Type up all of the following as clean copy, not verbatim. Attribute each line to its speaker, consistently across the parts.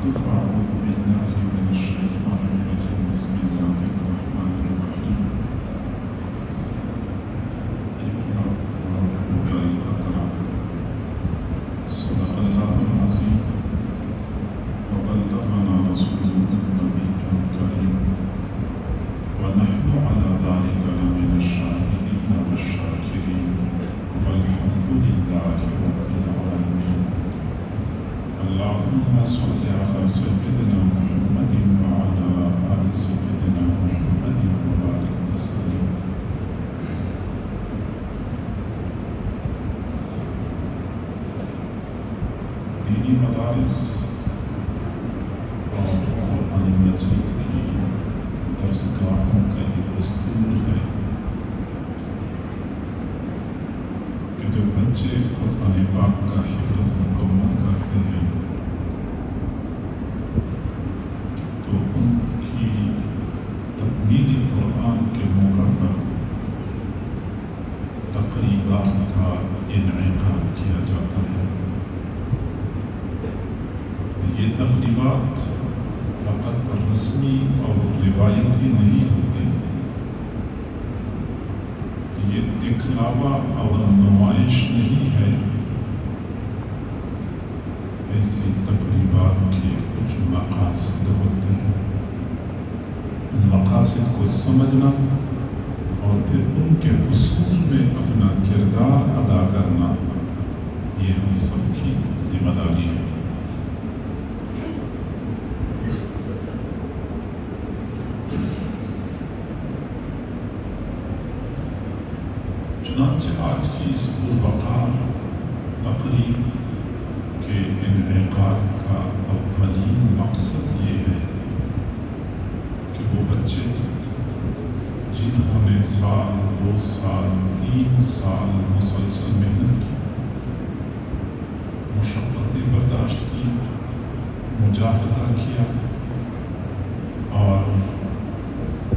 Speaker 1: بعد فأعوذ بالله من الشيطان الرجيم بسم الله الرحمن الرحيم اقرأ وربك الأكرم صدق الله العظيم وبلغنا رسوله النبي الكريم ونحن على ذلك لمن الشاهدين والشاكرين والحمد لله رب العالمين. اللهم صل على سيدنا محمد وعلى آل سيدنا محمد وبارك وسلم. دینی مدارس اور قرآن مجید کی درسگاہوں کا یہ دستور ہے کہ جب بچے قرآن پاک کا حفظ مکمل کرتے ہیں تو ان کی تکمیل قرآن کے موقع پر تقریبات کا انعقاد کیا جاتا ہے. یہ تقریبات فقط رسمی اور روایتی نہیں ہوتی، یہ دکھلاوا اور نمائش نہیں ہے. ایسی تقریبات کے کچھ مقاصد ہوتے ہیں. ان مقاصد کو سمجھنا اور پھر ان کے حصول میں اپنا کردار ادا کرنا، یہ ہم سب کی ذمہ داری ہے. چنانچہ آج کی اس پروقار تقریب کے انعقاد کا اولین مقصد یہ ہے کہ وہ بچے جنہوں نے سال 2 سال 3 سال مسلسل محنت کی، مشقتیں برداشت کی، مجاہدہ کیا اور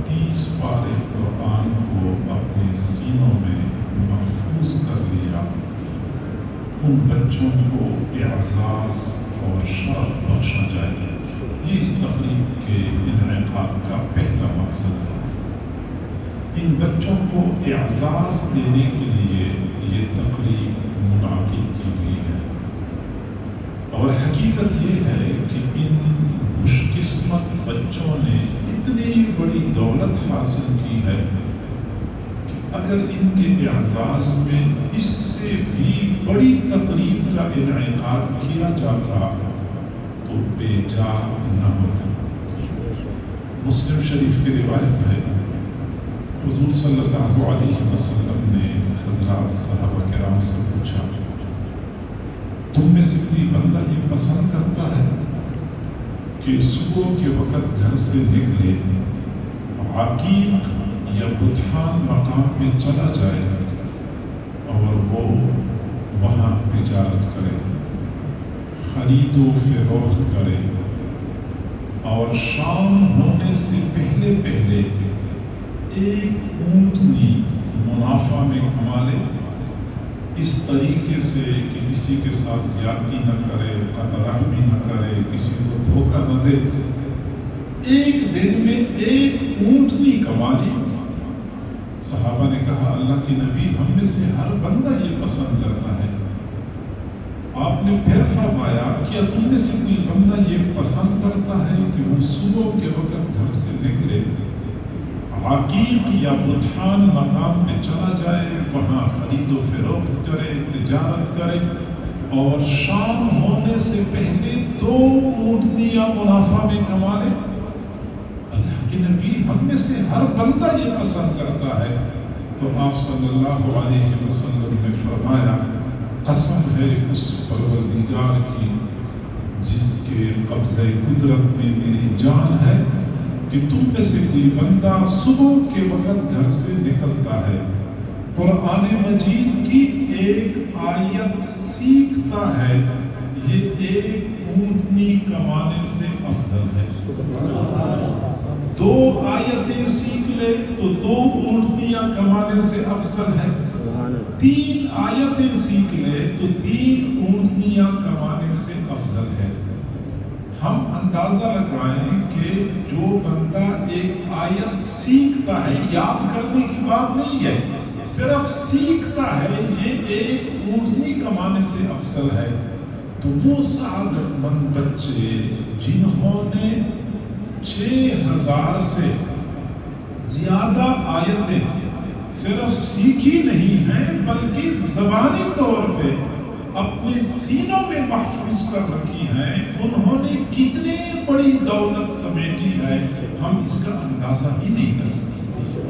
Speaker 1: 30 پارے قرآن کو اپنے سینوں میں محفوظ کر لیا، ان بچوں کو اعزاز اور شرف بخشا جائے. یہ اس تقریب کے انعقاد کا پہلا مقصد ہے. ان بچوں کو اعزاز دینے کے لیے یہ تقریب منعقد کی گئی ہے. اور حقیقت یہ ہے کہ ان خوش قسمت بچوں نے اتنی بڑی دولت حاصل کی ہے کہ اگر ان کے اعزاز میں اس سے بھی بڑی تقریب کا انعقاد کیا جاتا تو بے جا نہ ہوتا. مسلم شریف کی روایت ہے، حضور صلی اللہ علیہ وسلم نے حضرات صحابہ کرام سے پوچھا، تم میں سے کوئی بندہ یہ پسند کرتا ہے کہ صبح کے وقت گھر سے نکلے، عقیق یا بتخان مقام پہ چلا جائے اور وہ وہاں تجارت کرے، خرید و فروخت کرے اور شام ہونے سے پہلے پہلے ایک اونٹنی منافع میں کما لے، اس طریقے سے کہ کسی کے ساتھ زیادتی نہ کرے، قطع رحمی نہ کرے، کسی کو دھوکہ نہ دے، ایک دن میں ایک اونٹنی کما لی. صحابہ نے کہا، اللہ کے نبی، ہم میں سے ہر بندہ یہ پسند کرتا ہے. آپ نے پھر فرمایا، کیا تم میں سے کوئی بندہ یہ پسند کرتا ہے کہ وہ صبح کے وقت گھر سے نکلے، عقیق یا بتخان مقام پہ چلا جائے، وہاں خرید و فروخت کرے، تجارت کرے اور شام ہونے سے پہلے 2 اونٹنیاں منافع میں کما لے؟ اللہ کے نبی، ہم میں سے ہر بندہ یہ پسند کرتا ہے. تو آپ صلی اللہ علیہ وسلم نے فرمایا، قسم ہے اس پروردگار کی جس کے قبضہ قدرت میں میری جان ہے کہ تم میں سے کوئی بندہ صبح کے وقت گھر سے نکلتا ہے، قرآن مجید کی ایک آیت سیکھتا ہے، یہ ایک اونٹنی کمانے سے افضل ہے. 2 آیتیں سیکھ لے تو 2 اونٹنیاں کمانے سے افضل ہے. 3 آیتیں سیکھ لے تو 3 اونٹنیاں کمانے سے افضل ہے. ہم اندازہ لگائیں کہ جو بندہ ایک آیت سیکھتا ہے، یاد کرنے کی بات نہیں ہے، صرف سیکھتا ہے، یہ ایک اونٹنی کمانے سے افضل ہے۔ تو وہ سعادت مند بچے جنہوں نے 6000 سے زیادہ آیتیں صرف سیکھی نہیں ہیں بلکہ زبانی طور پہ اپنے سینوں میں محفوظ کر رکھی ہیں، انہوں نے کتنی بڑی دولت سمیٹی ہے، ہم اس کا اندازہ ہی نہیں کر سکتے۔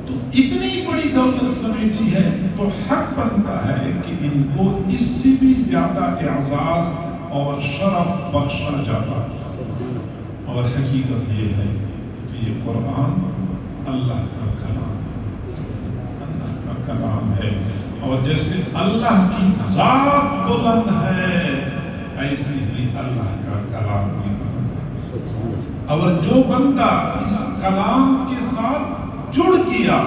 Speaker 1: تو اتنی بڑی دولت سمیٹی ہے تو حق بنتا ہے کہ ان کو اس سے بھی زیادہ اعزاز اور شرف بخشا جاتا۔ اور حقیقت یہ ہے کہ یہ قرآن اللہ کا کلام ہے، اللہ کا کلام ہے، اور جیسے اللہ کی ذات بلند ہے ایسے ہی اللہ کا کلام بھی بلند ہے۔ اور جو بندہ اس کلام کے ساتھ جڑ گیا،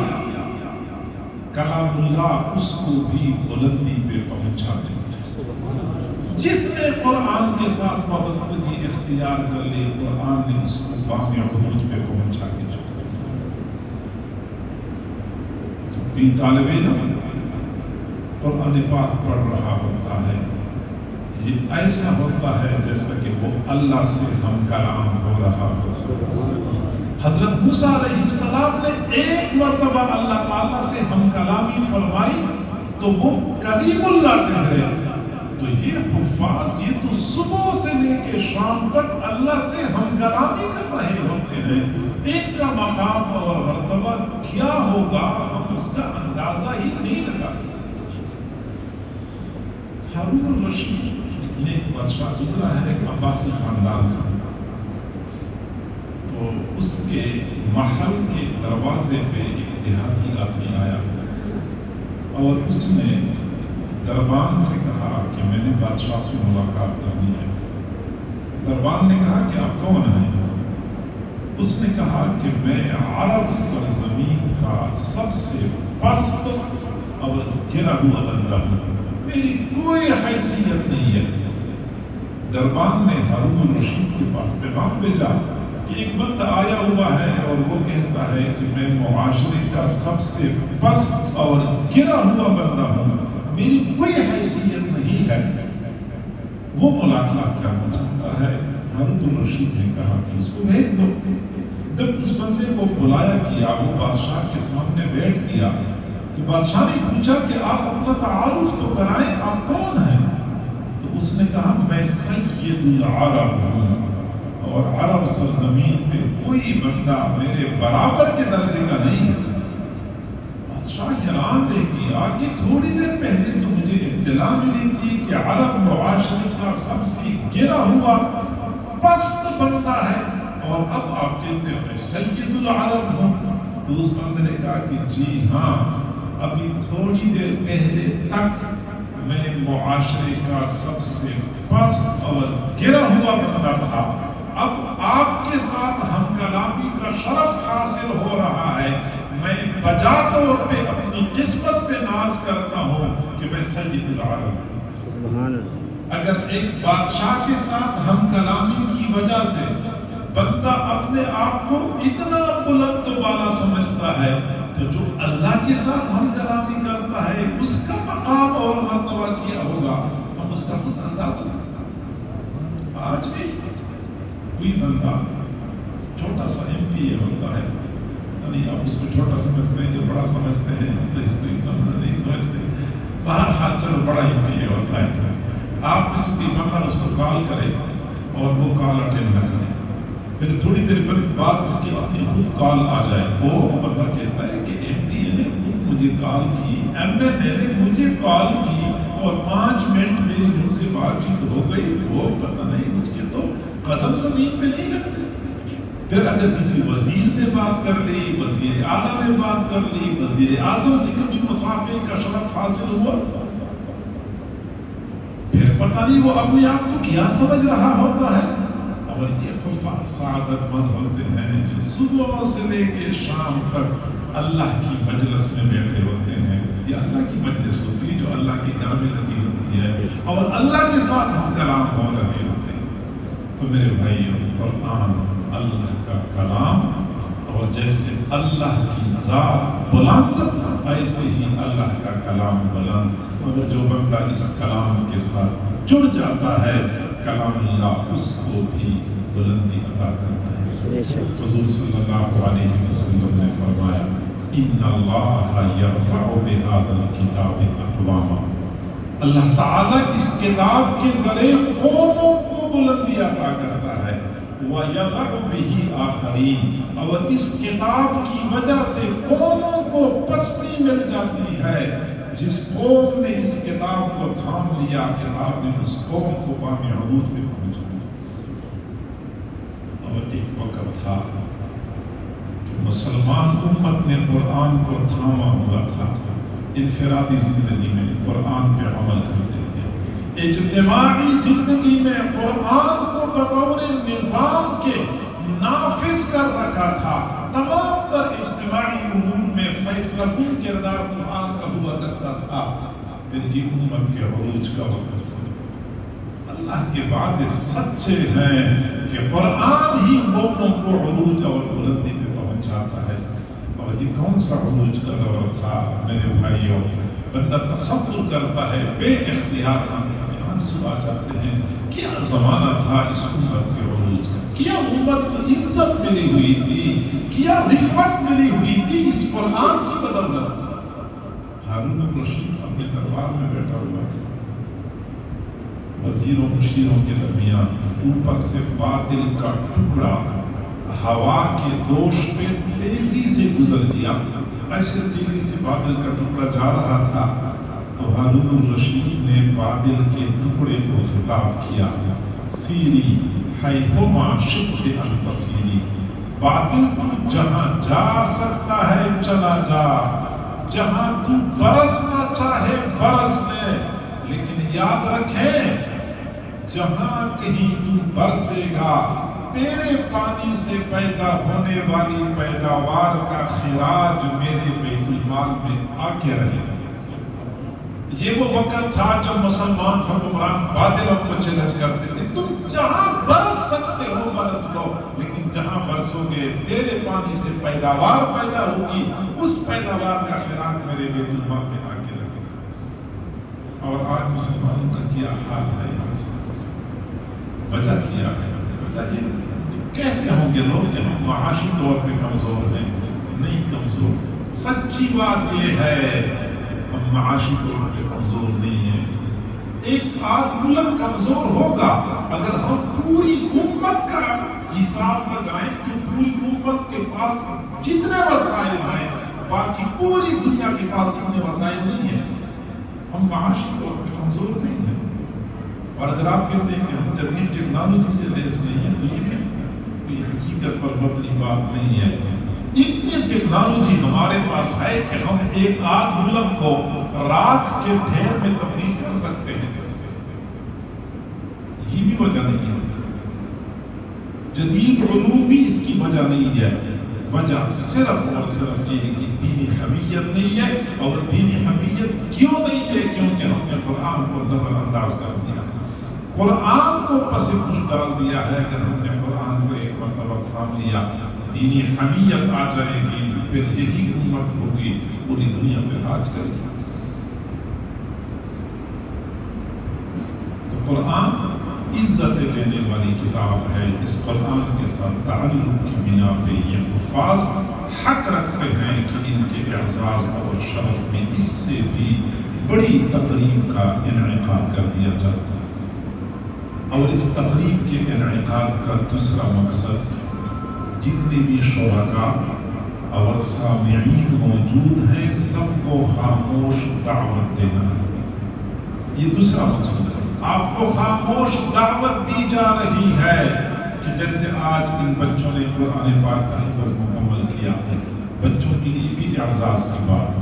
Speaker 1: کلام اللہ اس کو بھی بلندی پہ پہنچا دے۔ جس نے قرآن کے ساتھ وابستگی اختیار کر لی، قرآن نے اس کو باقی عروج پہ پہنچا کے چھوڑا۔ تو کوئی طالب علم قرآن پاک پڑھ رہا ہوتا ہے، یہ ایسا ہوتا ہے جیسا کہ وہ اللہ سے ہم کلام ہو رہا ہو۔ حضرت موسیٰ علیہ السلام نے ایک مرتبہ اللہ تعالیٰ سے ہم کلامی فرمائی تو وہ کلیم اللہ ٹھہرے۔ تو یہ حفاظ یہ تو صبح سے لے کے شام تک اللہ سے ہم کلامی کر رہے ہوتے ہیں، ان کا مقام اور مرتبہ کیا ہوگا ہم اس کا اندازہ ہی نہیں لگا سکتے۔ ہارون الرشید ایک بادشاہ گزرا ہے عباسی خاندان کا، تو اس کے محل کے دروازے پہ ایک دیہاتی آدمی آیا اور اس نے دربان سے کہا کہ میں نے بادشاہ سے ملاقات کرنی ہے۔ دربان نے کہا کہ آپ کون ہیں؟ اس نے کہا کہ میں عرب سرزمین کا سب سے پست اور گرا ہوا بندہ ہوں، میری کوئی حیثیت نہیں ہے۔ دربان نے ہارون الرشید کے پاس پیغام بھیجا کہ ایک بندہ آیا ہوا ہے اور وہ کہتا ہے کہ میں معاشرے کا سب سے پست اور گرا ہوا بندہ ہوں، میری کوئی حیثیت نہیں ہے، وہ ملاقات کرنا چاہتا ہے۔ ہارون الرشید نے کہا کہ اس کو بھیج دو۔ جب اس بندے کو بلایا کیا، وہ بادشاہ کے سامنے بیٹھ گیا، تو بادشاہ نے پوچھا کہ آپ اپنا تعارف تو کرائیں، آپ کون ہیں؟ تو اس نے کہا میں سید العرب ہوں، اور عرب سرزمین پہ کوئی بندہ میرے برابر کے درجے کا نہیں ہے۔ بادشاہ حیران رہ گیا کہ تھوڑی دیر پہلے تو مجھے اطلاع ملی تھی کہ عرب معاشرے کا سب سے گرا ہوا پست بندہ ہے، اور اب آپ کہتے ہیں میں سید العرب ہوں۔ تو اس بندے نے کہا کہ جی ہاں، ابھی تھوڑی دیر پہلے تک میں معاشرے کا سب سے پست اور گرا ہوا بندہ تھا، اب آپ کے ساتھ ہم کلامی کا شرف حاصل ہو رہا ہے، میں بجا طور پہ اپنی قسمت پہ ناز کرتا ہوں کہ میں سید العرب ہوں۔ اگر ایک بادشاہ کے ساتھ ہم کلامی کی وجہ سے بندہ اپنے آپ کو اتنا بلند و بالا سمجھتا ہے، تو جو اللہ کے ساتھ ہم کلامی کرتا ہے اس کا مقام اور مرتبہ کیا ہوگا، ہم اس کا خود اندازہ نہیں۔ آج بھی کوئی بندہ چھوٹا سا MP ہوتا ہے، نہیں آپ اس کو چھوٹا سمجھتے ہیں، جو بڑا سمجھتے ہیں تو اس کو اتنا بڑا نہیں سمجھتے، بہرحال چلو بڑا MP ہوتا ہے، آپ کسی بھی بندہ اس کو کال کرے اور وہ کال اٹینڈ نہ کرے، پھر تھوڑی دیر بعد اس کی اپنی خود کال آ جائے، وہ بندہ کہتا ہے کہ MP نے خود مجھے کال کی، MLA نے مجھے کال کی اور 5 منٹ میری ان سے بات چیت ہو گئی، وہ پتہ نہیں اس کے تو قدم زمین پہ نہیں لگتے۔ پھر اگر کسی وزیر نے بات کر لی، وزیر اعلیٰ نے بات کر لی، وزیر اعظم سے کبھی مسافے کا شرف حاصل ہوا، پھر پتہ نہیں وہ اپنے آپ کو کیا سمجھ رہا ہوتا ہے۔ اور یہ حفاظ سعادت مند ہوتے ہیں جو صبح سے لے کے شام تک اللہ کی مجلس میں بیٹھے ہوتے ہیں۔ یہ اللہ کی مجلس ہوتی ہے جو اللہ کی گھر میں لگی ہوتی ہے، اور اللہ کے ساتھ ہم کلام ہو رہے ہوتے ہیں۔ تو میرے بھائیوں قرآن اللہ کا کلام، اور جیسے اللہ کی ذات بلند ایسے ہی اللہ کا کلام بلند، اور جو بندہ اس کلام کے ساتھ جڑ جاتا ہے کلام اللہ اس کو بھی بلندی عطا کرتا ہے۔ حضور صلی اللہ علیہ وسلم نے فرمایا ان اللہ یرفع بہذا الکتاب اقواما، اللہ تعالیٰ اس کتاب کے ذریعے قوموں کو بلندی عطا کرتا ہے، وَيَضَعُ بِهِ آخَرِينَ، اور اس کتاب کی وجہ سے قوموں کو پستی مل جاتی ہے۔ جس قوم نے اس کتاب کو تھام لیا کتاب نے اس قوم کو پانے عروج میں پہنچا دیا۔ اور ایک وقت تھا کہ مسلمان امت نے قرآن کو تھاما ہوا تھا، انفرادی زندگی میں قرآن پہ عمل کرتے تھے، اجتماعی زندگی میں قرآن کو بطور نظام کے نافذ کر رکھا تھا، تمام تر اجتماعی امور میں فیصلہ کن کردار قرآن کا ہوا کرتا تھا۔ پھر یہ امت کے عروج کا وقت تھا۔ اللہ کے وعدے سچے ہیں کہ قرآن ہی قوموں کو عروج اور بلندی پہ پہنچاتا ہے۔ اور یہ کون سا عروج کا دور تھا میرے بھائیوں؟ بندہ تصور کرتا ہے بے اختیار آنکھوں میں آنسو آ جاتے ہیں۔ کیا زمانہ تھا اس امت کے عروج کا، کیا امت کو عزت ملی ہوئی تھی، کیا رفعت ملی ہوئی تھی اس قرآن کی بدولت۔ ہارون الرشید اپنے دربار میں بیٹھا ہوا تھا، وزیروں مشیروں کے درمیان اوپر سے بادل کا ٹکڑا ہوا کے دوش پہ تیزی سے گزر گیا، ایسے تیزی سے بادل کا ٹکڑا جا رہا تھا تو ہارون الرشید نے بادل کے ٹکڑے کو خطاب کیا، سیری حیثما شئت البصیری، بادل تو جہاں جا سکتا ہے چلا جا، جہاں تو برسنا چاہے برس لے، لیکن یاد رکھیں جہاں کہیں تو برسے گا تیرے پانی سے پیدا ہونے والی پیداوار کا خراج میرے بیت المال میں آ کے رہے گا۔ یہ وہ وقت تھا جب مسلمان حکمران بادلوں کو چیلنج کرتے تھے، تم جہاں برس سکتے ہو برس لو، لیکن جہاں برسو گے تیرے پانی سے پیداوار پیدا ہوگی، اس پیداوار کا خراج میرے بیت المال میں آ کے رہے گا۔ اور آج مسلمانوں کا کیا حال ہے؟ ہم سے وجہ کیا ہے؟ یہ کہتے ہوں گے لوگ کہ ہم معاشی طور پہ کمزور ہیں، نہیں کمزور، سچی بات یہ ہے ہم معاشی طور پہ کمزور نہیں ہیں۔ ایک آدھ ملک کمزور ہوگا اگر ہم پوری امت کا حساب لگائیں کہ پوری امت کے پاس جتنے وسائل ہیں باقی پوری دنیا کے پاس اتنے وسائل نہیں ہیں، ہم معاشی طور پہ کمزور نہیں ہیں۔ اور اگر آپ کہتے ہیں کہ ہم جدید ٹیکنالوجی سے لیس نہیں ہیں تو یہ بھی کوئی حقیقت پر مبنی بات نہیں ہے۔ اتنی ٹیکنالوجی ہمارے پاس ہے کہ ہم ایک آدھ ملک کو راکھ کے ڈھیر میں تبدیل کر سکتے ہیں، یہ بھی وجہ نہیں ہے۔ جدید علوم بھی اس کی وجہ نہیں ہے، وجہ صرف اور صرف یہ ہے کہ دینی حمیت نہیں ہے۔ اور دینی حمیت کیوں نہیں ہے؟ کیونکہ ہم نے قرآن کو نظر انداز کر دیا ہے، قرآن کو پس پش ڈال دیا ہے۔ اگر ہم نے قرآن کو ایک مرتبہ تھام لیا دینی حمیت آ جائے گی، پھر یہی امت ہوگی پوری دنیا پہ راج کرے گی۔ تو قرآن عزت دینے والی کتاب ہے۔ اس قرآن کے ساتھ تعلق کی بنا پہ یہ حفاظ حق رکھتے ہیں کہ ان کے اعزاز اور شرف میں اس سے بھی بڑی تقریب کا انعقاد کر دیا جاتا ہے۔ اور اس تقریب کے انعقاد کا دوسرا مقصد جتنے بھی شرکاء اور سامعین موجود ہیں سب کو خاموش دعوت دینا ہے۔ یہ دوسرا مقصد ہے، آپ کو خاموش دعوت دی جا رہی ہے کہ جیسے آج ان بچوں نے قرآن پاک کا حفظ مکمل کیا، بچوں کے لیے بھی اعزاز کی بات،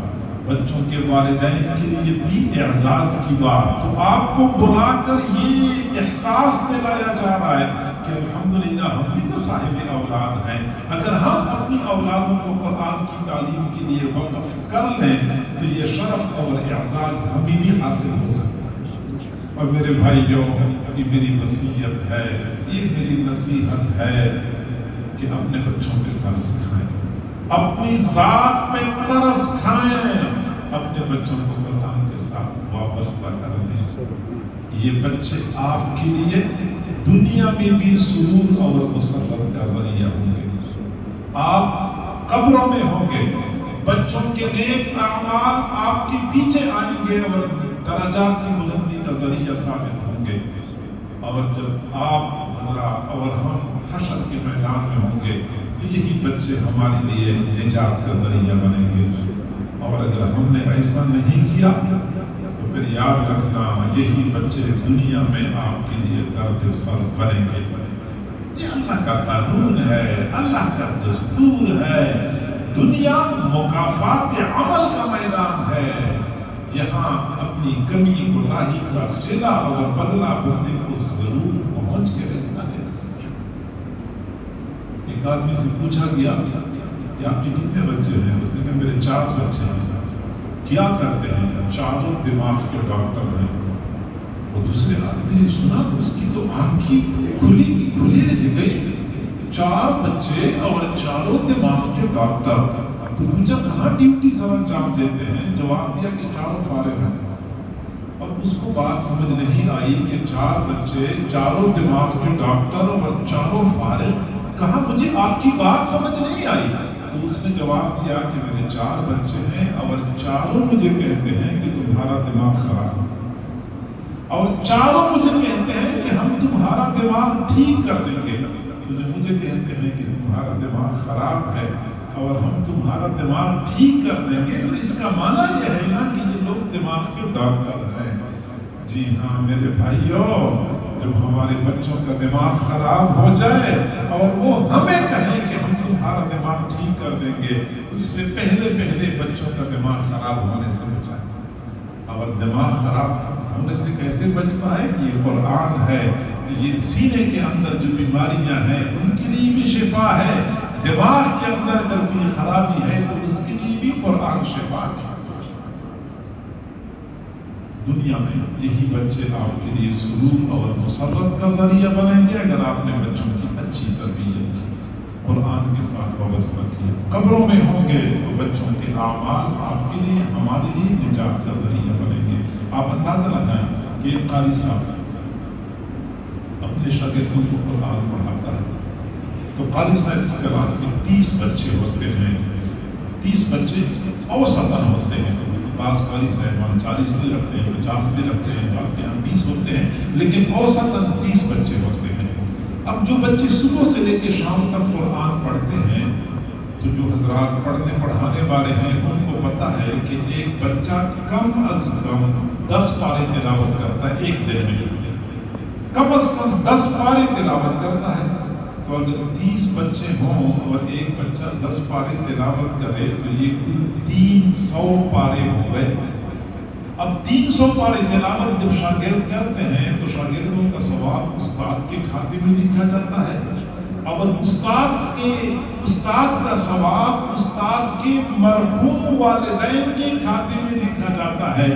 Speaker 1: بچوں کے والدین کے لیے بھی اعزاز کی بات، تو آپ کو بلا کر یہ احساس دلایا جا رہا ہے کہ الحمدللہ ہم بھی تو صاحب اولاد ہیں۔ اگر ہم اپنی اولادوں کو قرآن کی تعلیم کے لیے وقف کر لیں تو یہ شرف اور اعزاز ہمیں بھی حاصل ہو سکتا ہے۔ اور میرے بھائیوں، یہ میری وصیت ہے، یہ میری نصیحت ہے کہ اپنے بچوں پہ ترس کھائیں، اپنی ذات پہ ترس کھائیں، اپنے بچوں کو قرآن کے ساتھ وابستہ کر دیں۔ یہ بچے آپ کے لیے دنیا میں بھی سرور اور مسرت کا ذریعہ ہوں گے۔ آپ قبروں میں ہوں گے، بچوں کے نیک اعمال آپ کے پیچھے آئیں گے اور درجات کی بلندی کا ذریعہ ثابت ہوں گے۔ اور جب آپ حضرات اور ہم حشر کے میدان میں ہوں گے تو یہی بچے ہمارے لیے نجات کا ذریعہ بنیں گے۔ اور اگر ہم نے ایسا نہیں کیا تو پھر یاد رکھنا، یہی بچے دنیا میں آپ کے لیے درد سر بنیں گے۔ یہ اللہ کا قانون ہے، اللہ کا دستور ہے۔ دنیا مکافات عمل کا میدان ہے، یہاں اپنی کمی کوتاہی کا صلہ اور بدلہ بندے کو ضرور پہنچ کے رہتا ہے۔ ایک آدمی سے پوچھا گیا کہ آپ کے کتنے بچے ہیں؟ اس نے کہا میرے 4 بچے ہیں۔ کیا کرتے ہیں؟ چاروں دماغ کے ڈاکٹر ہیں۔ وہ دوسرے آدمی نے سنا تو اس کی تو آنکھیں کھلی رہ گئی۔ 4 بچے اور چاروں دماغ کے ڈاکٹر، تو پوچھا کہاں ڈیوٹی سر انجام دیتے ہیں؟ جواب دیا کہ چاروں فارغ ہیں۔ اور اس کو بات سمجھ نہیں آئی کہ 4 بچے، چاروں دماغ کے ڈاکٹر اور چاروں فارغ، کہا مجھے آپ کی بات سمجھ نہیں آئی۔ تو اس نے جواب دیا کہ میرے 4 بچے ہیں اور چاروں مجھے کہتے ہیں کہ تمہارا دماغ خراب ہے، اور چاروں مجھے کہتے ہیں کہ ہم تمہارا دماغ ٹھیک کر دیں گے۔ تو جو مجھے کہتے ہیں کہ تمہارا دماغ خراب ہے اور ہم تمہارا دماغ ٹھیک کر دیں گے، تو اس کا معنی یہ ہے نا کہ یہ لوگ دماغ کے ڈاکٹر ہیں۔ جی ہاں میرے بھائیوں، جب ہمارے بچوں کا دماغ خراب ہو جائے اور وہ ہمیں کہیں کہ ہم تمہارا دماغ ٹھیک کر دیں گے، اس سے پہلے بچوں کا دماغ خراب ہونے سے بچائیں۔ اور دماغ خراب ہونے سے کیسے بچتا ہے کہ یہ قرآن ہے، یہ سینے کے اندر جو بیماریاں ہیں ان کے لیے بھی شفا ہے۔ دماغ کے اندر اگر کوئی خرابی ہے تو اس کے لیے بھی قرآن شفا ہے۔ دنیا میں یہی بچے آپ کے لیے سرور اور مسرت کا ذریعہ بنیں گے اگر آپ نے بچوں کی اچھی تربیت کی، قرآن کے ساتھ وابستہ کیا۔ قبروں میں ہوں گے تو بچوں کے اعمال آپ کے لیے، ہمارے لیے نجات کا ذریعہ بنیں گے۔ آپ اندازہ لگائیں کہ ایک قاری صاحب اپنے شاگردوں کو قرآن پڑھاتا ہے تو قاری صاحب کی کلاس میں 30 بچے ہوتے ہیں۔ 30 بچے اوسطاً ہوتے ہیں، بعض قاری صاحب 40 بھی رکھتے ہیں، 50 بھی رکھتے ہیں، بعض کے یہاں 20 ہوتے ہیں، لیکن اوسطاً 30 بچے ہوتے ہیں۔ اب جو بچے صبح سے لے کے شام تک قرآن پڑھتے ہیں تو جو حضرات پڑھانے والے ہیں ان کو پتہ ہے کہ ایک بچہ کم از کم 10 پارے تلاوت کرتا ہے ایک دن میں، کم از کم 10 پارے تلاوت کرتا ہے۔ تو اگر 30 بچے ہوں اور ایک بچہ 10 پارے تلاوت کرے تو یہ کل 300 پارے ہو گئے۔ اب 300 پارے تلاوت جب شاگرد کرتے ہیں تو شاگردوں کا ثواب استاد کے کھاتے میں لکھا جاتا ہے، اور استاد کا ثواب استاد کے مرحوم والدین کے کھاتے میں لکھا جاتا ہے۔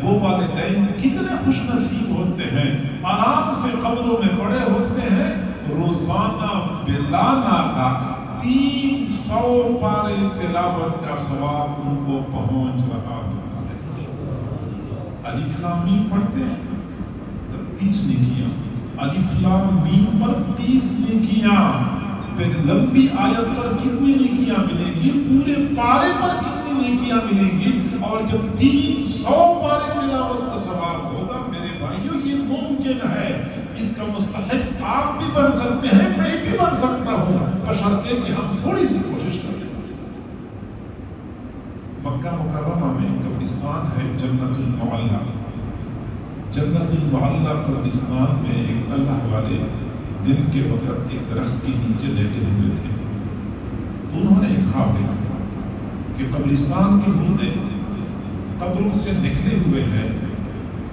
Speaker 1: وہ والدین کتنے خوش نصیب ہوتے ہیں، آرام سے قبروں میں پڑے ہوتے ہیں، روزانہ بلا ناغہ 300 پارے تلاوت کا ثواب ان کو پہنچ رہا ہوتا ہے۔ الف لام میم پڑھتے ہیں تو 30 نیکیاں، الف لام میم پر 30 نیکیاں، پھر لمبی آیت پر کتنی نیکیاں ملیں گی، پورے پارے پر کتنی نیکیاں ملیں گی، اور جب 300 پارے تلاوت کا ثواب ہوگا میرے بھائیوں یہ ممکن ہے۔ اس کا مستحق آپ بھی بن سکتے ہیں، میں بھی بن سکتا ہوں، بشرطے کہ ہم تھوڑی سی کوشش کریں۔ مکہ مکرمہ میں قبرستان ہے جنت المعلی۔ جنت المعلی قبرستان میں ایک اللہ والے دن کے وقت ایک درخت کے نیچے لیٹے ہوئے تھے، تو انہوں نے ایک خواب دیکھا کہ قبرستان کے مردے قبروں سے نکلے ہوئے ہیں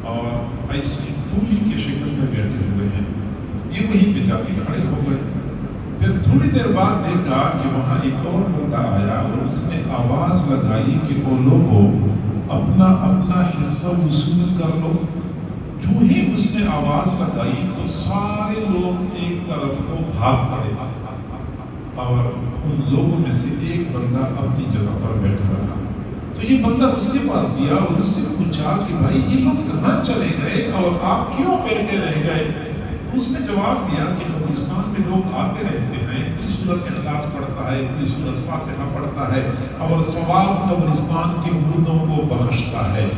Speaker 1: اور ایسی پولی کی شکل میں بیٹھے ہوئے ہیں۔ یہ وہیں پہ جا کے کھڑے ہو گئے۔ پھر تھوڑی دیر بعد دیکھا کہ وہاں ایک اور بندہ آیا اور اس نے آواز لگائی کہ وہ لوگوں اپنا اپنا حصہ وصول کر لو۔ جو ہی اس نے آواز لگائی تو سارے لوگ ایک طرف کو بھاگ پڑے اور ان لوگوں میں سے ایک بندہ اپنی جگہ پر بیٹھا رہا. تو یہ بندہ اس کے پاس گیا اور اس سے پوچھا کہ بھائی یہ لوگ کہاں چلے گئے اور آپ کیوں بیٹھے رہ گئے؟ تو اس نے جواب دیا کہ قبرستان میں لوگ آتے رہتے ہیں، کوئی سورۃ اخلاص پڑھتا ہے، کوئی سورۃ فاتحہ پڑھتا ہے اور ثواب قبرستان کے مردوں کو بخشتا ہے.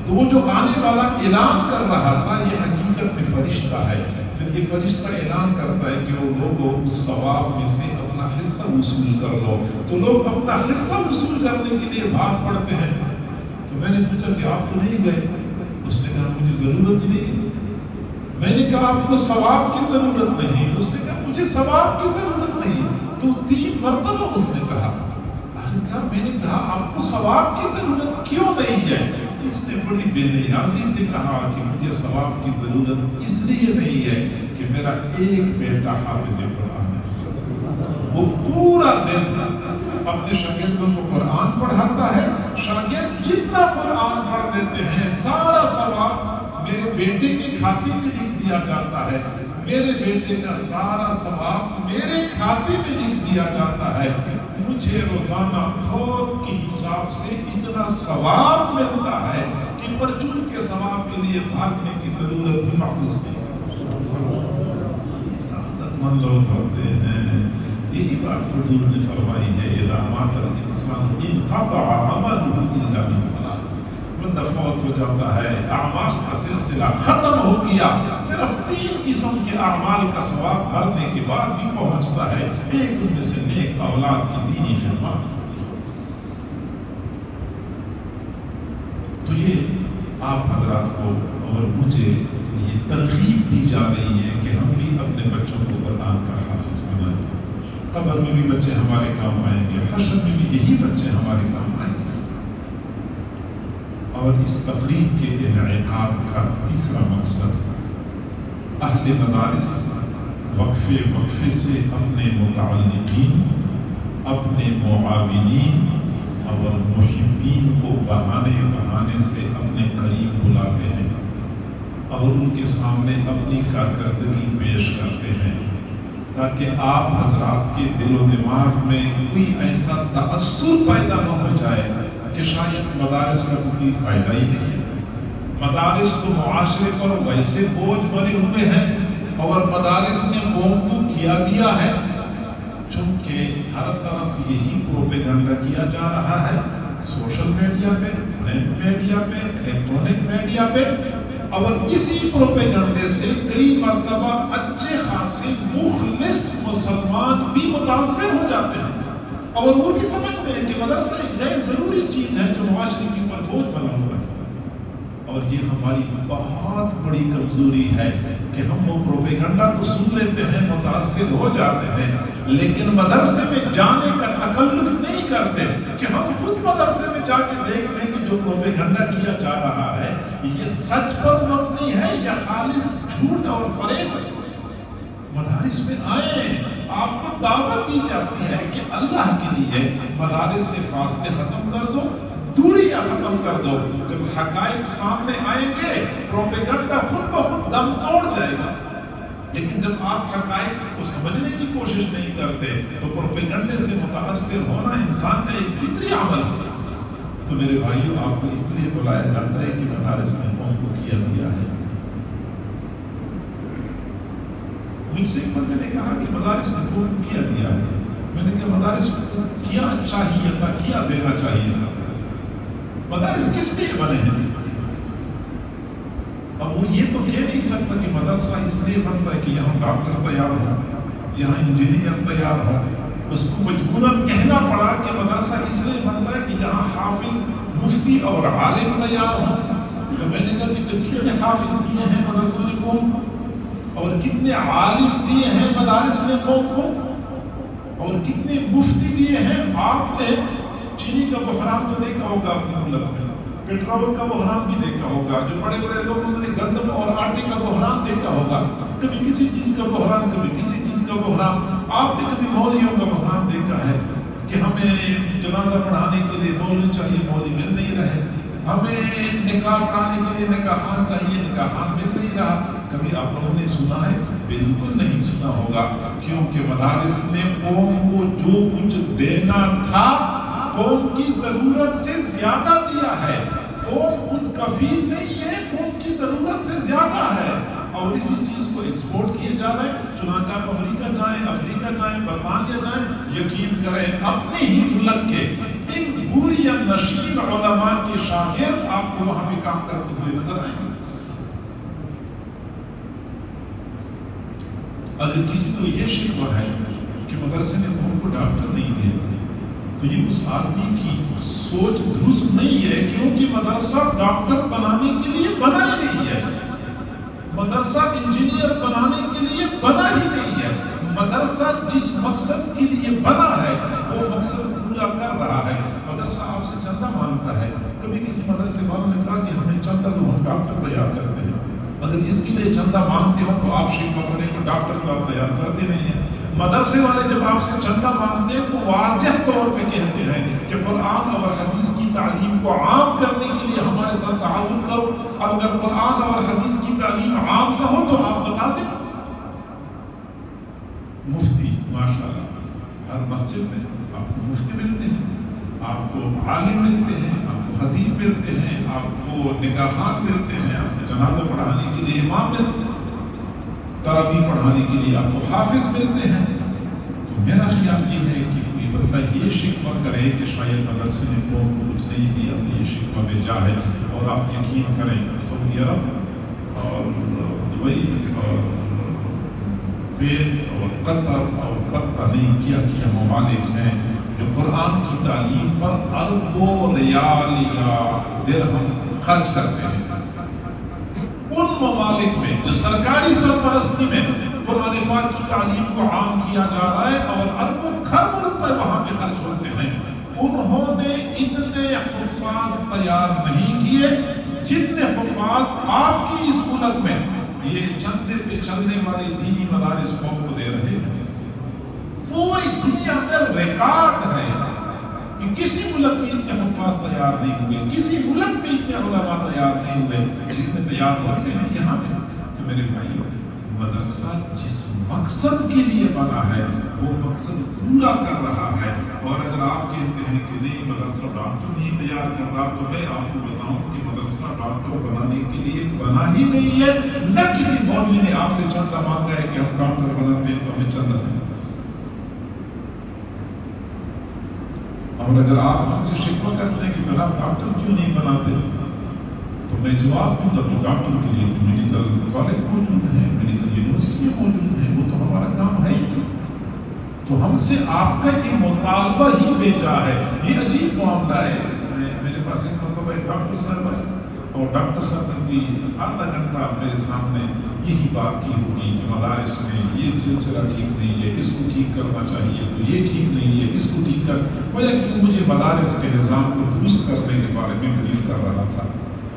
Speaker 1: تو وہ جو آنے والا اعلان کر رہا تھا یہ حقیقت میں فرشتہ ہے. پھر یہ فرشتہ اعلان کرتا ہے کہ وہ لوگوں اس ثواب میں سے اپنا حصہ وصول کر لو. تو لوگ اپنا حصہ وصول کرنے کے لیے بھاگ پڑتے ہیں. تو میں نے پوچھا کہ آپ تو نہیں گئے؟ اس نے کہا مجھے ضرورت ہی نہیں ہے. میں نے کہا آپ کو ثواب کی ضرورت نہیں. اس نے کہا مجھے ثواب کی ضرورت نہیں. تو 3 مرتبہ اس نے کہا. میں نے کہا آپ کو ثواب کی ضرورت کیوں نہیں ہے؟ اس نے بڑی بے نیازی سے کہا کہ مجھے ثواب کی ضرورت اس لیے نہیں ہے کہ میرا ایک بیٹا حافظ قرآن ہے. وہ پورا دن اپنے شاگردوں کو قرآن پڑھاتا ہے. شاگرد جتنا قرآن پڑھ لیتے ہیں سارا ثواب میرے بیٹے کے کھاتے میں لکھ دیا جاتا ہے. میرے بیٹے کا سارا ثواب میرے کھاتے میں لکھ دیا جاتا ہے. مجھے روزانہ تھوک کے حساب سے اتنا ثواب ملتا ہے کہ پرچون کے ثواب کے لیے بھاگنے کی ضرورت ہی محسوس نہیں. یہ سعادت مند لوگ ہوتے ہیں. یہی بات حضور نے فرمائی ہے اذا مات الانسان انقطع عمله الا من ثلاث. بندہ فوت ہو جاتا ہے، اعمال کا سلسلہ ختم ہو گیا، صرف 3 قسم کے اعمال کا ثواب مرنے کے بعد بھی پہنچتا ہے. ایک ان میں سے نیک اولاد کی دینی خدمات ہوتی ہے. تو یہ آپ حضرات کو اور مجھے یہ ترغیب دی جا رہی ہے کہ ہم بھی اپنے بچوں کو قرآن کا حافظ بنائیں. قبر میں بھی بچے ہمارے کام آئیں گے، حشر میں بھی یہی بچے ہمارے کام آئیں گے. اور اس تقریب کے انعقاد کا تیسرا مقصد اہل مدارس وقفے سے اپنے متعلقین، اپنے معاونین اور محبین کو بہانے سے اپنے قریب بلاتے ہیں اور ان کے سامنے اپنی کارکردگی پیش کرتے ہیں تاکہ آپ حضرات کے دل و دماغ میں کوئی ایسا تأثر پیدا نہ ہو جائے کہ شاید مدارس کا کوئی فائدہ ہی نہیں ہے. مدارس تو معاشرے پر ویسے بوجھ بنے ہوئے ہیں اور مدارس نے قوم کو کیا دیا ہے چونکہ ہر طرف یہی پروپیگنڈا کیا جا رہا ہے. سوشل میڈیا پہ، پرنٹ میڈیا پہ، الیکٹرونک میڈیا پہ. اور اسی پروپیگنڈے سے کئی مرتبہ اچھے خاصے مخلص مسلمان بھی متاثر ہو جاتے ہیں اور وہ بھی سمجھتے ہیں کہ مدرسہ ایک غیر ضروری چیز ہے جو معاشرے کے اوپر بوجھ بنا ہوا ہے. اور یہ ہماری بہت بڑی کمزوری ہے کہ ہم وہ پروپیگنڈا تو سن لیتے ہیں، متاثر ہو جاتے ہیں، لیکن مدرسے میں جانے کا تکلف نہیں کرتے کہ ہم خود مدرسے میں جا کے دیکھ لیں کہ جو پروپیگنڈا کیا جا رہا ہے یہ سچ پر مبنی ہے یا خالص جھوٹ اور فریب ہے. مدارس میں آئیں، آپ کو دعوت دی جاتی ہے کہ اللہ کے لیے مدارس سے فاصلے ختم کر دو، دوریاں ختم کر دو. جب حقائق سامنے آئیں گے پروپیگنڈا خود بخود دم توڑ جائے گا. لیکن جب آپ حقائق کو سمجھنے کی کوشش نہیں کرتے تو پروپیگنڈے سے متاثر ہونا انسان کا ایک فطری عمل ہے. تو میرے بھائیوں، آپ کو اس لیے بلایا جاتا ہے کہ مدارس نے قوم کو کیا دیا ہے. مجھ سے ایک بندے نے کہا کہ مدارس نے قوم کو کیا دیا ہے. میں نے کہا مدارس کو کیا چاہیے تھا، کیا دینا چاہیے تھا؟ مدارس کس لیے بنے ہیں؟ اب وہ یہ تو کہہ نہیں سکتا کہ مدرسہ اس لیے بنتا ہے کہ یہاں ڈاکٹر تیار ہو، یہاں انجینئر تیار ہو. اس کو مجبوراً کہنا پڑا کہ مدرسہ اس لیے بنتا ہے کہ یہاں حافظ، مفتی اور عالم تیار ہو. تو میں نے کہا کہ کتنے حافظ دیے ہیں مدرسوں نے قوم کو، اور کتنے عالم دیے ہیں مدارس نے قوم کو، اور کتنے مفتی دیے ہیں. آپ نے چینی کا بحران تو دیکھا ہوگا اپنے ملک میں، پیٹرول کا بحران بھی دیکھا ہوگا، جو بڑے بڑے لوگوں نے گندم اور آٹے کا بحران دیکھا ہوگا. کبھی کسی چیز کا بحران، کبھی کسی چیز کا بحران. آپ نے کبھی مولویوں کا بحران دیکھا ہے کہ ہمیں جنازہ پڑھانے کے لیے مولوی چاہیے، مولوی مل نہیں رہے. ہمیں نکاح پڑھانے کے لیے نکاح خان چاہیے، نکاح خان مل نہیں رہا. کبھی آپ لوگوں نے سنا ہے؟ بالکل نہیں سنا ہوگا، کیونکہ مدارس نے قوم کو جو کچھ دینا تھا قوم کی ضرورت سے زیادہ دیا ہے۔ قوم خود کفیل نہیں ہے، قوم کی ضرورت سے زیادہ ہے، اور اسی چیز کو ایکسپورٹ کیے جا رہے ہیں۔ چنانچہ آپ امریکہ جائیں، افریقہ جائیں، برطانیہ جائیں، یقین کریں اپنے ہی ملک کے ان بوری یا نشین علماء کے شاگرد آپ کو وہاں پہ کام کرتے ہوئے نظر آئیں گے۔ اگر کسی کو یہ شکوہ ہے کہ مدرسے نے قوم کو ڈاکٹر نہیں دیا، تو یہ اس آدمی کی سوچ درست نہیں ہے، کیونکہ مدرسہ ڈاکٹر بنانے کے لیے بنا ہی نہیں ہے، مدرسہ انجینئر بنانے کے لیے بنا ہی نہیں ہے۔ مدرسہ جس مقصد کے لیے بنا ہے وہ مقصد پورا کر رہا ہے۔ مدرسہ آپ سے چندہ مانگتا ہے۔ کبھی کسی مدرسے والوں نے کہا کہ ہمیں چندہ دو، ہم ڈاکٹر تیار کرتے ہیں۔ اگر اس کے لیے چندہ مانگتے ہو تو آپ شکوہ کریں کہ ڈاکٹر تو آپ تیار کرتے نہیں ہیں۔ مدرسے والے جب آپ سے چندہ مانگتے ہیں تو واضح طور پہ کہتے ہیں کہ قرآن اور حدیث کی تعلیم کو عام کرنے کے لیے ہمارے ساتھ تعاون کرو۔ اب اگر قرآن اور حدیث کی تعلیم عام نہ ہو تو آپ بتا دیں۔ مفتی ماشاءاللہ ہر مسجد میں آپ کو مفتی ملتے ہیں، آپ کو عالم ملتے ہیں، آپ کو خطیب ملتے ہیں، آپ کو نکاحات ملتے ہیں، آپ کو جنازہ پڑھانے کے لیے امام ملتے ہیں، تراویح پڑھانے کے لیے آپ کو حافظ ملتے ہیں۔ تو میرا خیال یہ ہے کہ کوئی بندہ یہ شکوہ کرے کہ شاید مدرسے نے قوم کو کچھ نہیں دیا تو یہ شکوہ بجا ہے۔ اور آپ یقین کریں سعودی عرب اور دبئی اور کویت اور قطر اور پتہ نہیں کیا ممالک ہیں جو قرآن کی تعلیم پر اربوں ریال یا درہم خرچ کرتے ہیں۔ ان ممالک میں جو سرکاری سرپرستی میں قرآن پاک کی تعلیم کو عام کیا جا رہا ہے اور اربوں کھربوں روپے وہاں پہ خرچ ہوتے ہیں، انہوں نے اتنے حفاظ تیار نہیں کیے جتنے حفاظ آپ کی اس ملک میں یہ چندے پہ چلنے والے دینی مدارس قوم کو دے رہے ہیں۔ پوری دنیا میں ریکارڈ ہے کہ کسی ملک میں اتنے حفاظ تیار نہیں ہوئے، کسی ملک میں اتنے علماء تیار نہیں ہوئے جتنے تیار ہوتے ہیں یہاں پہ۔ تو میرے بھائیوں، مدرسہ جس مقصد کے لیے بنا ہے وہ مقصد پورا کر رہا ہے۔ اور اگر آپ کہتے ہیں کہ نہیں مدرسہ ڈاکٹر نہیں تیار کر رہا، تو میں آپ کو بتاؤں کہ مدرسہ ڈاکٹر بنانے کے لیے بنا ہی نہیں ہے۔ نہ کسی مولوی نے آپ سے چندہ مانگا ہے کہ ہم ڈاکٹر بناتے ہیں تو ہمیں چندہ دیں۔ اور اگر آپ ہم سے شکوہ کرتے ہیں کہ پھر آپ ڈاکٹر کیوں نہیں بناتے، تو میں جواب دوں کہ ڈاکٹر کے لیے تو میڈیکل کالج موجود ہے، میڈیکل یونیورسٹی موجود ہے، وہ تو ہمارا کام ہے ہی نہیں۔ تو ہم سے آپ کا یہ مطالبہ ہی بھیجا ہے۔ یہ عجیب معاملہ ہے۔ میرے پاس ایک مرتبہ ایک ڈاکٹر صاحب ہے اور ڈاکٹر صاحب نے بھی آدھا گھنٹہ میرے سامنے یہی بات کی ہوگی کہ مدارس میں یہ سلسلہ ٹھیک نہیں ہے، اس کو ٹھیک کرنا چاہیے، تو یہ ٹھیک نہیں ہے، اس کو ٹھیک کر، وجہ کہ مجھے مدارس کے نظام کو درست کرنے کے بارے میں بریف کر رہا تھا۔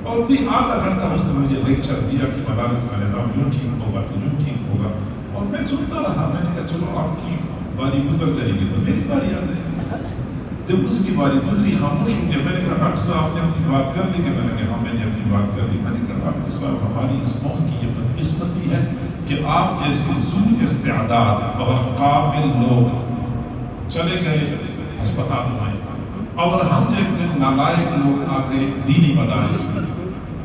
Speaker 1: اور بھی آدھا گھنٹہ اس نے مجھے لیکچر دیا کہ مدارس کا نظام یوں ٹھیک ہوگا تو یوں ٹھیک ہوگا، اور میں سنتا رہا۔ میں نے کہا چلو آپ کی باری گزر جائے گی تو میری باری آ جائے گی۔ جب اس کی باری گزری خاموش ہو گیا۔ میں نے کہا ڈاکٹر صاحب آپ نے اپنی بات کر لی؟ کہ میں نے کہا ہاں میں نے اپنی بات کر لی۔ میں نے کہا ڈاکٹر صاحب ہماری اس قوم کی یہ بدقسمتی ہے کہ آپ جیسے ذو استعداد اور قابل لوگ چلے گئے ہسپتالوں میں، اور ہم جیسے نالائق لوگ آ گئے دینی مدارس میں۔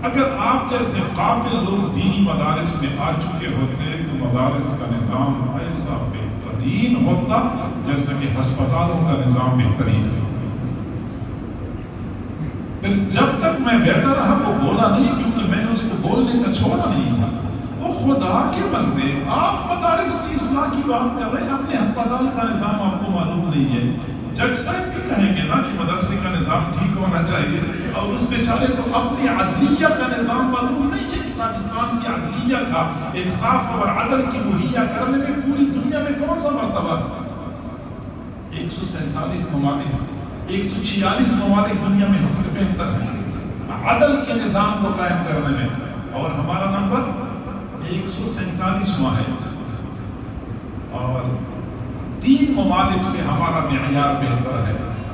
Speaker 1: اگر آپ جیسے قابل لوگ دینی مدارس میں آ چکے ہوتے تو مدارس کا نظام ایسا بہترین ہوتا جیسا کہ ہسپتالوں کا نظام بہترین ہے۔ پھر جب تک میں بیٹھا رہا وہ بولا نہیں، کیونکہ میں نے اس کو بولنے کا چھوڑا نہیں تھا۔ وہ خدا کے بندے، آپ مدارس کی اصلاح کی بات کر رہے ہیں، اپنے ہسپتال کا نظام آپ کو معلوم نہیں ہے۔ جج صاحب بھی کہیں گے نا کہ مدرسے کا نظام ٹھیک ہونا چاہیے، اور اس بیچارے کو اپنی عدلیہ کا نظام معلوم نہیں ہے کہ پاکستان کی عدلیہ کا انصاف اور عدل کی مہیا کرنے میں پوری دنیا میں کون سا مرتبہ ہے؟ 147 ممالک، 146 ممالک دنیا میں ہم سے بہتر ہیں عدل کے نظام کو قائم کرنے میں، اور ہمارا نمبر 147واں ہے، اور 3 ممالک سے ہمارا معیار بہتر ہے۔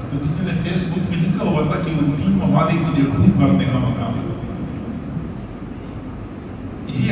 Speaker 1: تو کسی نے فیس بک میں لکھا ہوا تھا کہ وہ 3 ممالک کے لیے ڈھونڈ بھرنے کا مقام ہے۔ یہ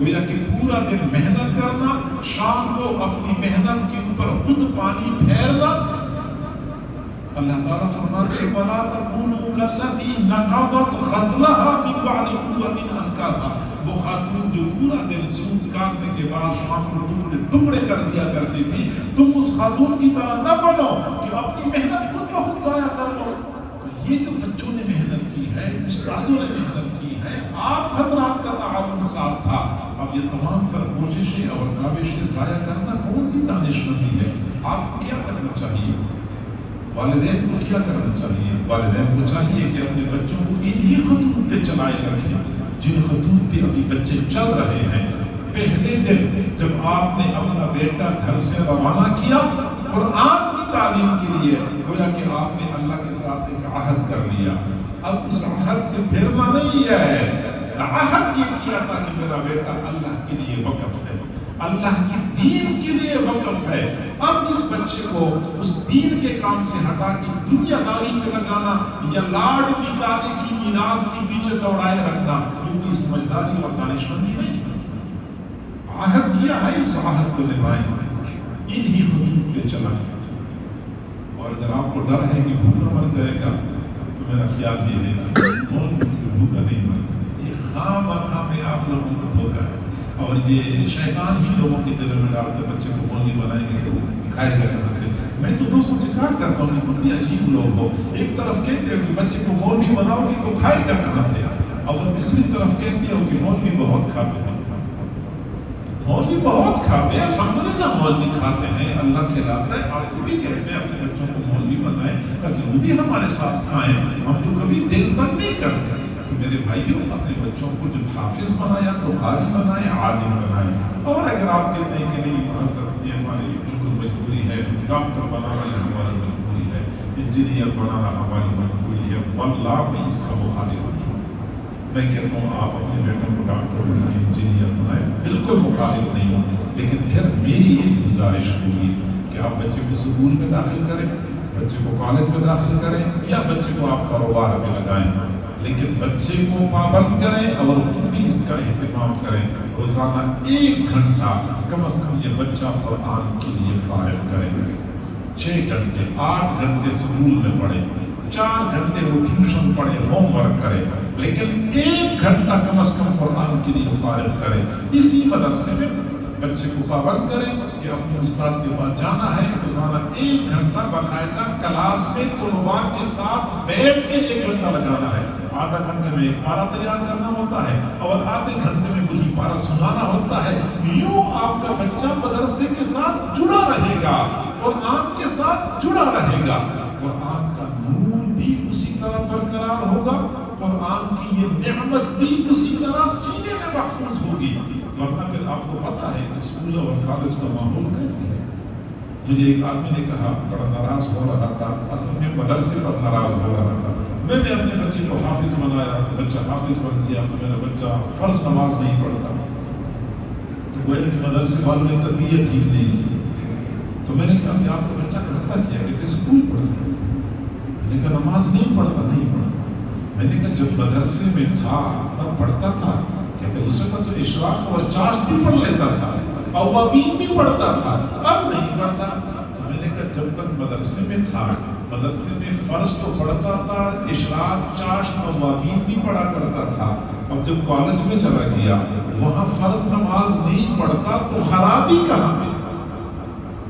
Speaker 1: گویا کہ پورا دن محنت کرنا، شام کو اپنی محنت کے اوپر خود پانی پھیرنا۔ اللہ تعالیٰ فرماتے ہیں وَلَا تَكُونُوا كَالَّتِي نَقَضَتْ غَزْلَهَا مِن بَعْدِ قُوَّةٍ أَنْكَاثًا، وہ خاتون جو پورا دن سوز کاٹنے کے بعد شام کو ٹکڑے ٹکڑے کر دیا کرتی تھی، تم اس خاتون کی طرح نہ بنو کہ اپنی محنت خود بخود ضائع کر لو۔ تو یہ جو بچوں نے محنت کی ہے، استادوں نے محنت کی ہے، آپ حضرات کا تعاون ساتھ تھا، اب یہ تمام تر کوششیں اور کاوشیں ضائع کرنا کون سی دانشمندی ہے؟ آپ کو کیا کرنا چاہیے؟ والدین کو کیا کرنا چاہیے؟ والدین کو چاہیے کہ اپنے بچوں کو انہی خطوط پہ چلائے رکھیں جن خطوط پہ ابھی بچے چل رہے ہیں۔ پہلے دن جب آپ نے اپنا بیٹا گھر سے روانہ کیا قرآن کی تعلیم کے لیے، گویا کہ آپ نے اللہ کے ساتھ ایک عہد کر لیا، اب اس عہد سے پھرنا نہیں ہے۔ عہد یہ کیا تھا کہ میرا بیٹا اللہ کے لیے وقف ہے، اللہ کی دین کے لیے وقف ہے۔ اب اس بچے کو اس دین کے کام سے ہٹا کے دنیا داری پہ لگانا یا لاڈ نکالنے کی میراث کے پیچھے دوڑائے رکھنا، کیونکہ سمجھداری اور دانشمندی نہیں۔ عہد کیا ہے، اس عہد کو نبھائیں، انہی خطوط پہ چلائیں۔ اور اگر آپ کو ڈر ہے کہ بھوکا مر جائے گا تو میرا خیال یہ ہے کہ بھوکا نہیں مرتا، یہ خواہ مخواہ میں آپ لوگوں کو دھوکا ہے، اور یہ شیطان ہی لوگوں کے دلوں میں ڈالتے بچے کو مولوی بنائیں گے تو کھائے گا کہاں سے۔ میں تو دوستوں سے کہا کرتا ہوں کہ تم بھی عجیب لوگ ہو، ایک طرف کہتے ہو کہ بچے کو مولوی بناؤ گے تو کھائے گا کہاں سے، اور دوسری طرف کہتے ہو کہ مولوی بہت کھاتے ہیں، مولوی بہت کھاتے ہیں، الحمدللہ مولوی کھاتے ہیں، اللہ کھلاتا ہے۔ آپ کو بھی کہتے ہیں اپنے بچوں کو مولوی بنائیں تاکہ وہ بھی ہمارے ساتھ کھائیں، ہم تو کبھی دل تک نہیں کرتے۔ تو میرے بھائیوں، اپنے بچوں کو جب حافظ بنایا تو قاری بنائیں، عالم بنائیں۔ اور اگر آپ کہتے ہیں کہ نہیں معذرت یہ ہماری بالکل مجبوری ہے، ڈاکٹر بنانا یہ ہماری مجبوری ہے، انجینئر بنانا ہماری مجبوری ہے، واللہ میں اس کا مخالف نہیں ہوں۔ میں کہتا ہوں آپ اپنے بیٹوں کو ڈاکٹر بنائیں، انجینئر بنائیں، بالکل مخالف نہیں ہوں، لیکن پھر میری ایک گزارش ہوگی کہ آپ بچے کو اسکول میں داخل کریں، بچے کو کالج میں داخل کریں، یا بچے کو آپ کاروبار میں لگائیں، لیکن بچے کو پابند کریں اور خود بھی اس کا اہتمام کریں۔ روزانہ 1 گھنٹہ کم از کم یہ بچہ قرآن کے لیے فارغ کرے، 6 گھنٹے، 8 گھنٹے اسکول میں پڑھے، 4 گھنٹے وہ ٹیوشن پڑھے، ہوم ورک کرے، لیکن 1 گھنٹہ کم از کم قرآن کے لیے فارغ کرے۔ اسی مدرسے میں بچے کو پابند کریں کہ اپنے استاد کے پاس جانا ہے، روزانہ 1 گھنٹہ باقاعدہ کلاس میں طلباء کے ساتھ بیٹھ کے 1 گھنٹہ لگانا ہے۔ آدھا گھنٹے میں ایک پارہ تیار کرنا ہوتا ہے اور آدھے گھنٹے میں وہی پارہ سنانا ہوتا ہے۔ یوں آپ کا بچہ مدرسے کے ساتھ جڑا رہے گا، قرآن کے ساتھ جڑا رہے گا، قرآن کا نور بھی اسی طرح برقرار ہوگا، قرآن کی یہ نعمت بھی اسی طرح سینے میں محفوظ ہوگی۔ ورنہ پھر آپ کو پتہ ہے کہ اسکول اور کالج کا ماحول کیسے ہے۔ مجھے ایک آدمی نے کہا، بڑا ناراض ہو رہا تھا، اصل میں مدرسے پر ناراض ہو رہا تھا۔ میں نے اپنے بچے کو حافظ بنایا تو بچہ حافظ بن گیا، تو میرا بچہ فرض نماز نہیں پڑھتا، تو گویا کہ مدرسے والوں نے تربیت ٹھیک نہیں کی۔ تو میں نے کہا کہ آپ کا بچہ کرتا کیا؟ کہتے اسکول پڑھتا ہے۔ میں نے کہا نماز نہیں پڑھتا؟ نہیں پڑھتا۔ میں نے کہا جب مدرسے میں تھا تب پڑھتا تھا؟ کہتے اس وقت تو اشراق اور چاشت بھی پڑھ لیتا تھا، اوابین بھی پڑھتا تھا، اب نہیں پڑھتا۔ تو میں نے کہا جب تک مدرسے میں تھا، مدرسے میں فرض تو پڑھتا تھا، اشراق، چاشت، اوابین بھی پڑھا کرتا تھا، اب جب کالج میں چلا گیا وہاں فرض نماز نہیں پڑھتا تو خرابی کہاں ہے؟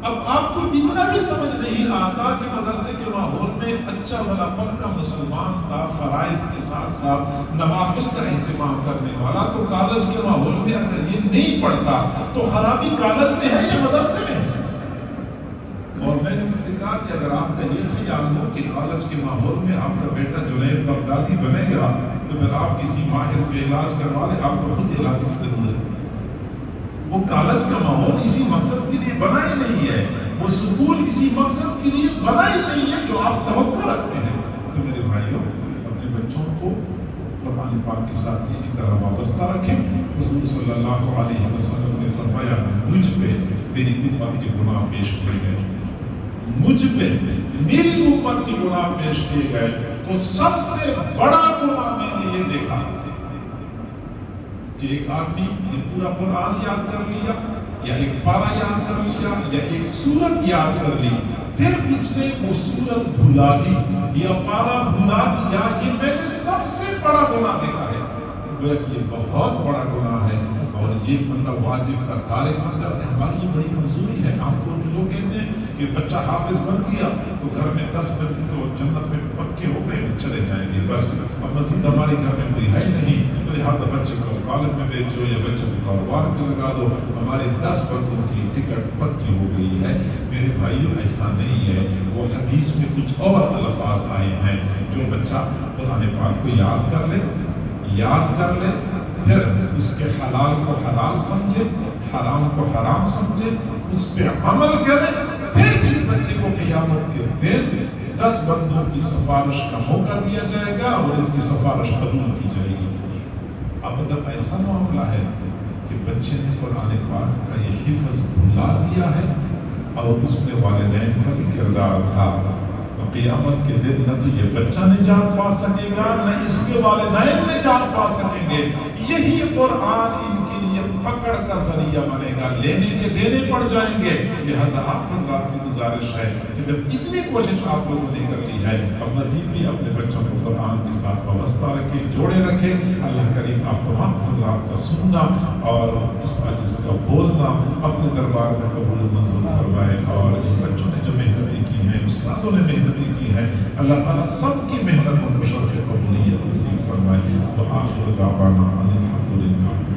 Speaker 1: اب آپ کو اتنا بھی سمجھ نہیں آتا کہ مدرسے کے ماحول میں اچھا بھلا پکا مسلمان تھا، فرائض کے ساتھ ساتھ نوافل کا اہتمام کرنے والا، تو کالج کے ماحول میں اگر یہ نہیں پڑھتا تو خرابی کالج میں ہے یا مدرسے میں ہے؟ اور میں نے اس سے کہا کہ اگر آپ کا یہ خیال ہو کہ کالج کے ماحول میں آپ کا بیٹا جنید بغدادی بنے گا تو پھر آپ کسی ماہر سے علاج کروا لیں، آپ کو خود علاج کی ضرورت ہے۔ وہ کالج کا ماحول اسی مقصد کے لیے بنا ہی نہیں ہے، وہ سکول اسی مقصد کے لیے بنا ہی نہیں ہے جو آپ توقع رکھتے ہیں۔ تو میرے بھائیوں، اپنے بچوں کو قرآن پاک کے ساتھ اسی طرح وابستہ رکھیں۔ حضور صلی اللہ علیہ وسلم نے فرمایا مجھ پہ میری امت کے گناہ پیش کیے گئے، مجھ پہ میری امت کے گناہ پیش کیے گئے تو سب سے بڑا گناہ میں نے یہ دیکھا کہ ایک آدمی نے پورا قرآن یاد کر لیا یا ایک پارا یاد کر لیا یا ایک سورت یاد کر لی، پھر اس نے وہ سورت بھلا دی یا پارا بھلا دیا، یہ میں نے سب سے بڑا گناہ دیکھا ہے۔ تو گویا کہ یہ بہت بڑا گناہ ہے اور یہ بندہ واجب کا تارک بن جاتا ہے۔ ہماری یہ بڑی کمزوری ہے۔ عام طور پہ لوگ کہتے ہیں کہ بچہ حافظ بن گیا تو گھر میں 10 بجے تو جنت میں پکے ہو گئے، چلے جائیں گے، بس اب مزید ہمارے گھر میں کوئی ہے ہی نہیں، تو لہٰذا بچے کو کالج میں بھیجو یا بچے کو کاروبار میں لگا دو، ہمارے 10 بندوں کی ٹکٹ پکی ہو گئی ہے۔ میرے بھائیوں ایسا نہیں ہے، وہ حدیث میں کچھ اور الفاظ آئے ہیں۔ جو بچہ قرآن پاک کو یاد کر لے پھر اس کے حلال کو حلال سمجھے، حرام کو حرام سمجھے، اس پہ عمل کرے، پھر اس بچے کو قیامت کے دن 10 بندوں کی سفارش کا موقع دیا جائے گا اور اس کی سفارش قبول کی جائے گی۔ اب اگر ایسا معاملہ ہے کہ بچے نے قرآن پاک کا یہ حفظ بھلا دیا ہے اور اس میں والدین کا بھی کردار تھا، تو قیامت کے دن نہ تو یہ بچہ نجات پا سکے گا نہ اس کے والدین نجات پا سکیں گے۔ یہی قرآن ان کے لیے پکڑ کا ذریعہ بنے گا، لینے کے دینے پڑ جائیں گے۔ لہذا آپ حضرات سے گزارش ہے کہ جب اتنی کوشش آپ لوگوں نے کر لی ہے، اب مزید بھی اپنے بچوں کو قرآن کے ساتھ وابستہ رکھیں، جوڑے رکھیں۔ اللہ کریم آپ تمام حضرات کا سننا اور اس عزیز کا بولنا اپنے دربار میں قبول و منظور فرمائے، اور ان بچوں نے جو محنتیں کی ہیں، استادوں نے محنتیں کی ہیں، اللہ تعالیٰ سب کی محنتوں کو شرف قبولیت نصیب فرمائے۔ وآخر دعوانا ان الحمد للہ۔